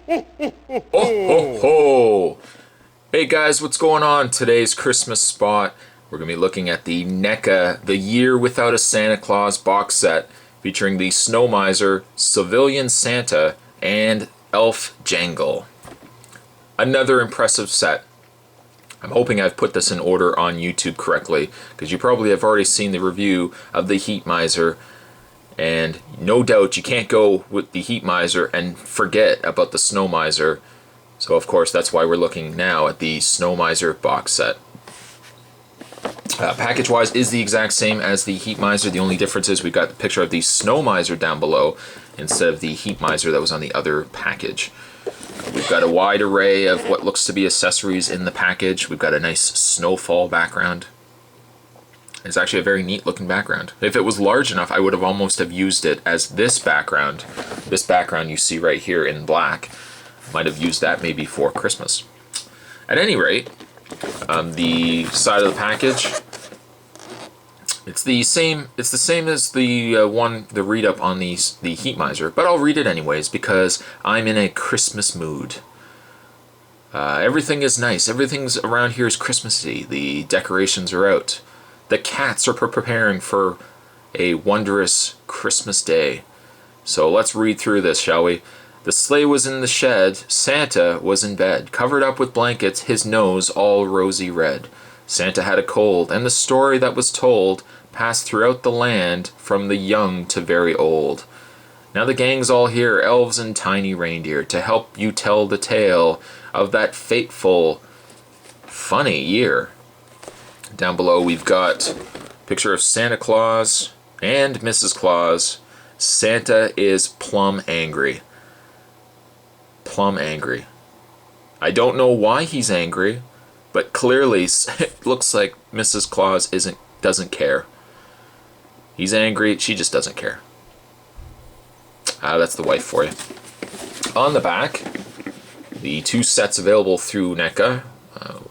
Oh ho ho! Hey guys, what's going on? Today's Christmas spot. We're going to be looking at the NECA The Year Without a Santa Claus box set featuring the Snow Miser, Civilian Santa, and Elf Jangle. Another impressive set. I'm hoping I've put this in order on YouTube correctly, because you probably have already seen the review of the Heat Miser, and no doubt you can't go with the Heat Miser and forget about the Snow Miser. So of course that's why we're looking now at the Snow Miser box set. Package wise is the exact same as the Heat Miser. The only difference is we've got the picture of the Snow Miser down below instead of the Heat Miser that was on the other package. We've got a wide array of what looks to be accessories in the package. We've got a nice snowfall background. It's actually a very neat looking background. If it was large enough, I would have almost have used it as this background. This background you see right here in black. Might have used that maybe for Christmas. At any rate, the side of the package, it's the same as the read up on the Heat Miser, but I'll read it anyways because I'm in a Christmas mood. Everything is nice. Everything's around here is Christmassy. The decorations are out. The cats are preparing for a wondrous Christmas day. So let's read through this, shall we? The sleigh was in the shed, Santa was in bed, covered up with blankets, his nose all rosy red. Santa had a cold, and the story that was told passed throughout the land, from the young to very old. Now the gang's all here, elves and tiny reindeer, to help you tell the tale of that fateful, funny year. Down below we've got a picture of Santa Claus and Mrs. Claus. Santa is plumb angry. Plumb angry. I don't know why he's angry, but clearly it looks like Mrs. Claus doesn't care. He's angry, she just doesn't care. That's the wife for you. On the back, the two sets available through NECA.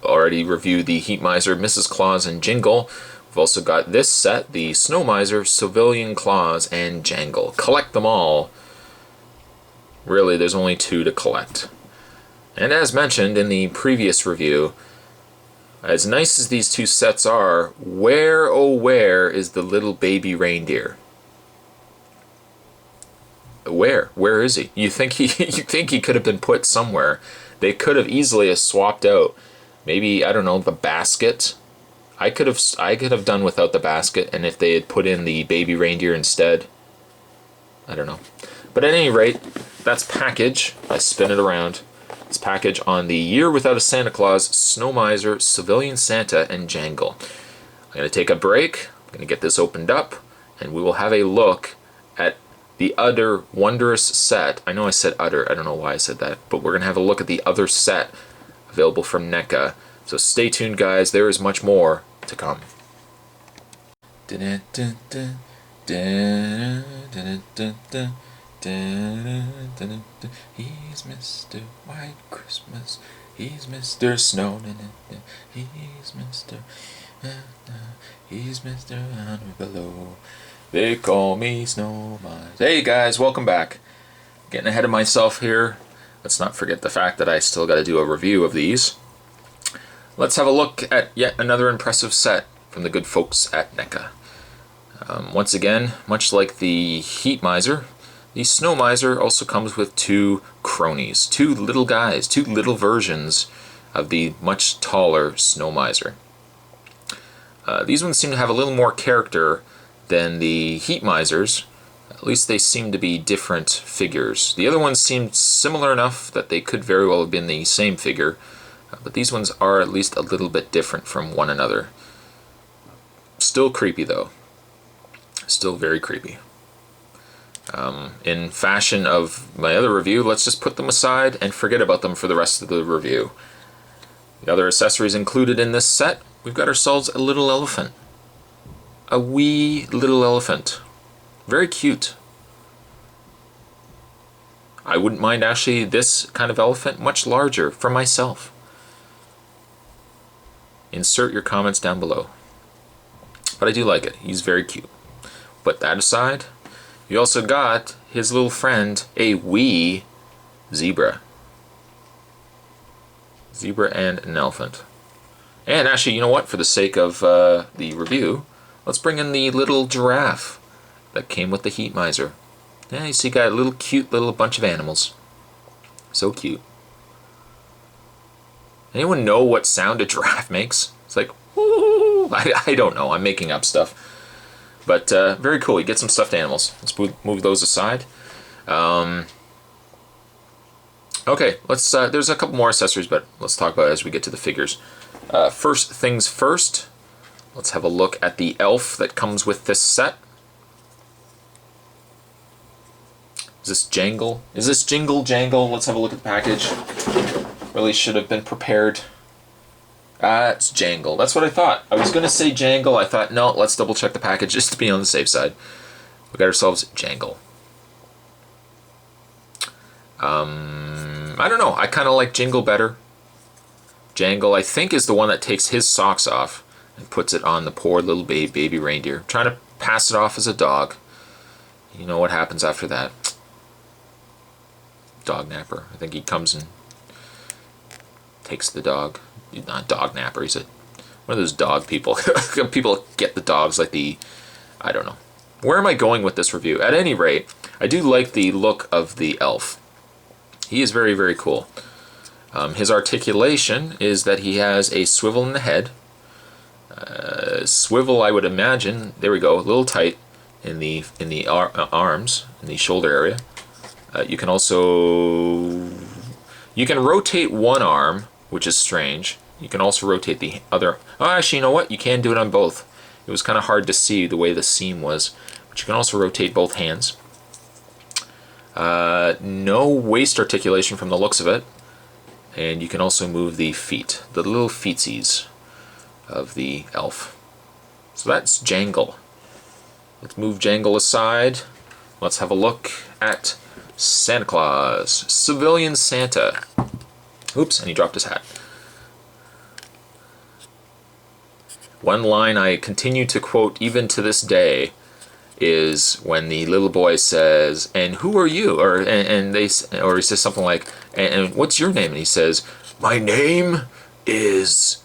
Already reviewed the Heat Miser, Mrs. Claus, and Jingle. We've also got this set, the Snow Miser, Civilian Claus, and Jangle. Collect them all. Really, there's only two to collect. And as mentioned in the previous review, as nice as these two sets are, where oh where is the little baby reindeer? Where is he? You think he could have been put somewhere. They could have easily swapped out. Maybe, I don't know, the basket. I could have done without the basket, and if they had put in the baby reindeer instead. I don't know. But at any rate, that's package. I spin it around. It's package on the Year Without a Santa Claus, Snow Miser, Civilian Santa, and Jangle. I'm going to take a break. I'm going to get this opened up, and we will have a look at the other wondrous set. I know I said other. I don't know why I said that. But we're going to have a look at the other set available from NECA. So stay tuned, guys. There is much more to come. He's Mr. White Christmas. He's Mr. Snow. He's Mr. Under Below. They call me Snow Miser. Hey guys, welcome back. Getting ahead of myself here. Let's not forget the fact that I still got to do a review of these. Let's have a look at yet another impressive set from the good folks at NECA. Once again, much like the Heat Miser, the Snow Miser also comes with two cronies, two little guys, two little versions of the much taller Snow Miser. These ones seem to have a little more character than the Heat Misers. At least they seem to be different figures. The other ones seemed similar enough that they could very well have been the same figure, but these ones are at least a little bit different from one another. Still creepy though. Still very creepy. In fashion of my other review, let's just put them aside and forget about them for the rest of the review. The other accessories included in this set, we've got ourselves a little elephant. A wee little elephant. Very cute. I wouldn't mind actually this kind of elephant much larger for myself. Insert your comments down below. But I do like it. He's very cute. Put that aside. You also got his little friend, a wee zebra. Zebra and an elephant. And actually, you know what? For the sake of the review, let's bring in the little giraffe that came with the Heat Miser. Yeah, you see, got a little cute little bunch of animals. So cute. Anyone know what sound a giraffe makes? It's like, whoo! I don't know. I'm making up stuff. But very cool. You get some stuffed animals. Let's move those aside. Okay, let's. There's a couple more accessories, but let's talk about it as we get to the figures. First things first, let's have a look at the elf that comes with this set. Is this Jangle? Is this Jingle Jangle? Let's have a look at the package. Really should have been prepared. It's Jangle. That's what I thought. I was going to say Jangle. I thought, no, let's double check the package just to be on the safe side. We got ourselves Jangle. I don't know. I kind of like Jingle better. Jangle, I think, is the one that takes his socks off and puts it on the poor little baby reindeer. Trying to pass it off as a dog. You know what happens after that. Dog napper. I think he comes and takes the dog. He's not a dog napper. He's one of those dog people. People get the dogs like the... I don't know. Where am I going with this review? At any rate, I do like the look of the elf. He is very, very cool. His articulation is that he has a swivel in the head. Swivel, I would imagine, there we go, a little tight in the arms, in the shoulder area. You can also... You can rotate one arm, which is strange. You can also rotate the other... Oh, actually, you know what? You can do it on both. It was kind of hard to see the way the seam was. But you can also rotate both hands. No waist articulation from the looks of it. And you can also move the feet, the little feetsies of the elf. So that's Jangle. Let's move Jangle aside. Let's have a look at Santa Claus, Civilian Santa. Oops, and he dropped his hat. One line I continue to quote even to this day is when the little boy says, "And who are you?" Or he says something like, and what's your name? And he says, "My name is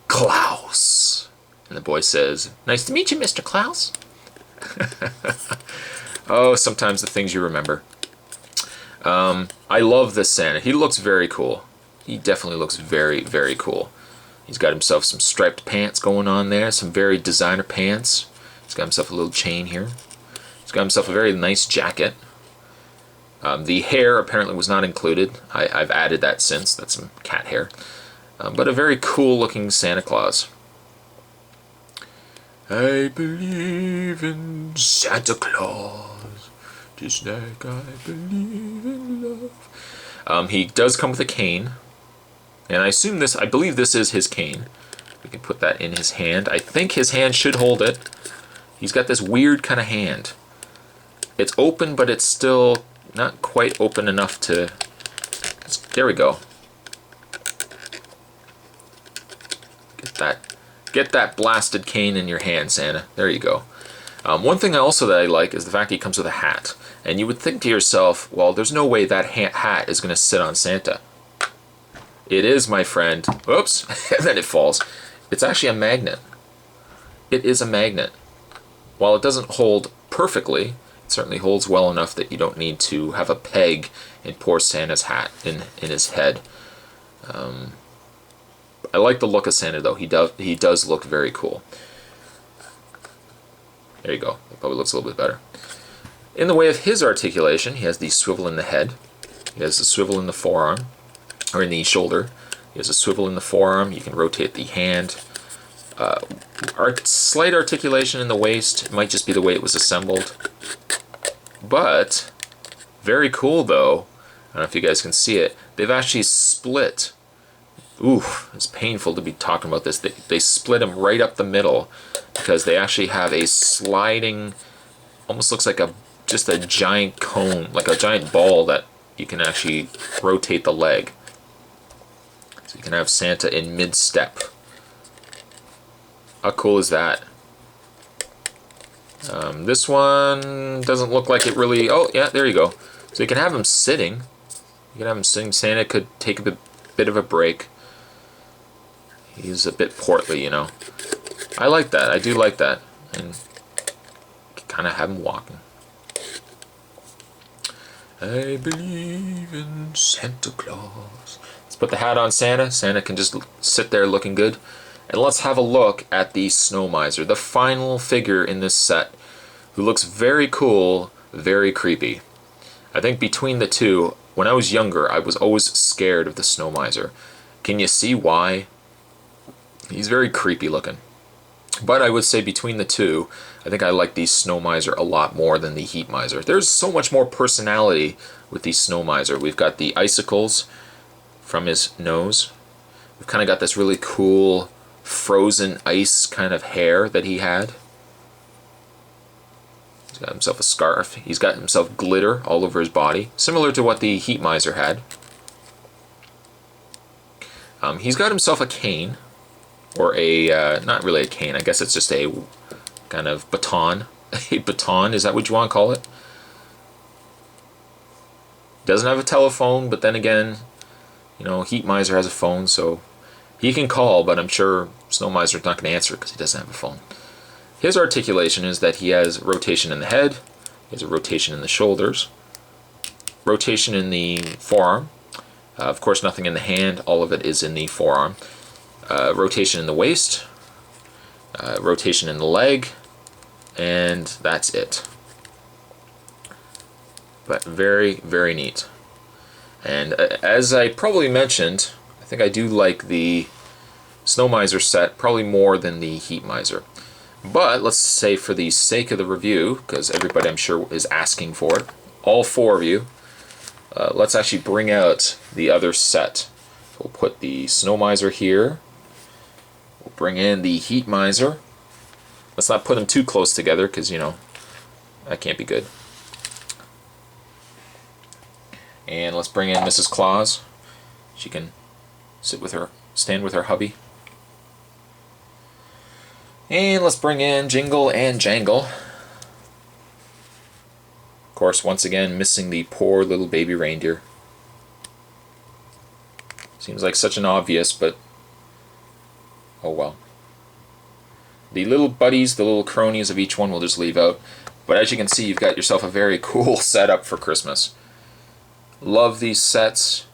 Klaus." And the boy says, "Nice to meet you, Mr. Klaus." Oh, sometimes the things you remember. I love this Santa. He looks very cool. He definitely looks very, very cool. He's got himself some striped pants going on there, some very designer pants. He's got himself a little chain here. He's got himself a very nice jacket. The hair apparently was not included. I've added that since. That's some cat hair. But a very cool looking Santa Claus. I believe in Santa Claus, just like I believe in love. He does come with a cane. And I believe this is his cane. We can put that in his hand. I think his hand should hold it. He's got this weird kind of hand. It's open, but it's still not quite open enough to... There we go. Get that blasted cane in your hand, Santa. There you go. One thing also that I like is the fact that he comes with a hat. And you would think to yourself, well, there's no way that hat is going to sit on Santa. It is, my friend. Oops. And then it falls. It's actually a magnet. It is a magnet. While it doesn't hold perfectly, it certainly holds well enough that you don't need to have a peg in poor Santa's hat in his head. I like the look of Santa, though. He does look very cool. There you go. It probably looks a little bit better. In the way of his articulation, he has the swivel in the head. He has the swivel in the forearm, or in the shoulder. He has a swivel in the forearm. You can rotate the hand. Slight articulation in the waist. It might just be the way it was assembled. But, very cool, though. I don't know if you guys can see it. They've actually split. Ooh, it's painful to be talking about this. They split them right up the middle because they actually have a sliding, almost looks like just a giant cone, like a giant ball that you can actually rotate the leg. So you can have Santa in mid-step. How cool is that? This one doesn't look like it really... Oh, yeah, there you go. So you can have him sitting. You can have him sitting. Santa could take a bit bit of a break. He's a bit portly, you know. I like that. I do like that. And kind of have him walking. I believe in Santa Claus. Let's put the hat on Santa. Santa can just sit there looking good. And let's have a look at the Snow Miser, the final figure in this set, who looks very cool, very creepy. I think between the two, when I was younger, I was always scared of the Snow Miser. Can you see why? He's very creepy looking. But I would say between the two, I think I like the Snow Miser a lot more than the Heat Miser. There's so much more personality with the Snow Miser. We've got the icicles from his nose. We've kind of got this really cool frozen ice kind of hair that he had. He's got himself a scarf. He's got himself glitter all over his body, similar to what the Heat Miser had. He's got himself a cane, or a, not really a cane, I guess it's just a kind of baton. A baton, is that what you want to call it? Doesn't have a telephone, but then again, you know, Heat Miser has a phone, so he can call, but I'm sure Snow Miser's not going to answer because he doesn't have a phone. His articulation is that he has rotation in the head, he has a rotation in the shoulders, rotation in the forearm, of course nothing in the hand, all of it is in the forearm, rotation in the waist, rotation in the leg, and that's it. But very, very neat. And as I probably mentioned, I think I do like the Snow Miser set probably more than the Heat Miser. But let's say for the sake of the review, because everybody I'm sure is asking for it, all four of you, let's actually bring out the other set. We'll put the Snow Miser here. We'll bring in the Heat Miser. Let's not put them too close together because, you know, that can't be good. And let's bring in Mrs. Claus. She can sit with her, stand with her hubby. And let's bring in Jingle and Jangle. Of course, once again, missing the poor little baby reindeer. Seems like such an obvious, but oh well. The little buddies, the little cronies of each one we'll just leave out. But as you can see, you've got yourself a very cool setup for Christmas. Love these sets.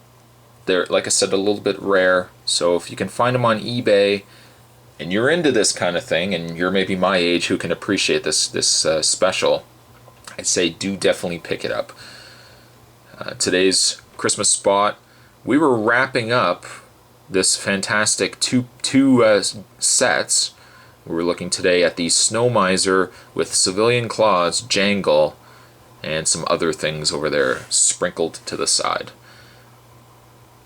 They're, like I said, a little bit rare. So if you can find them on eBay, and you're into this kind of thing, and you're maybe my age who can appreciate this special, I'd say do definitely pick it up. Today's Christmas spot, we were wrapping up this fantastic two sets. We were looking today at the Snow Miser with Civilian Claus, Jangle, and some other things over there sprinkled to the side.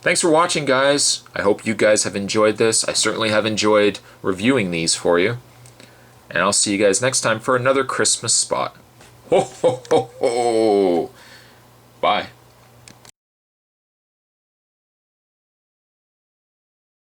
Thanks for watching, guys. I hope you guys have enjoyed this. I certainly have enjoyed reviewing these for you. And I'll see you guys next time for another Christmas spot. Ho, ho, ho, ho! Bye.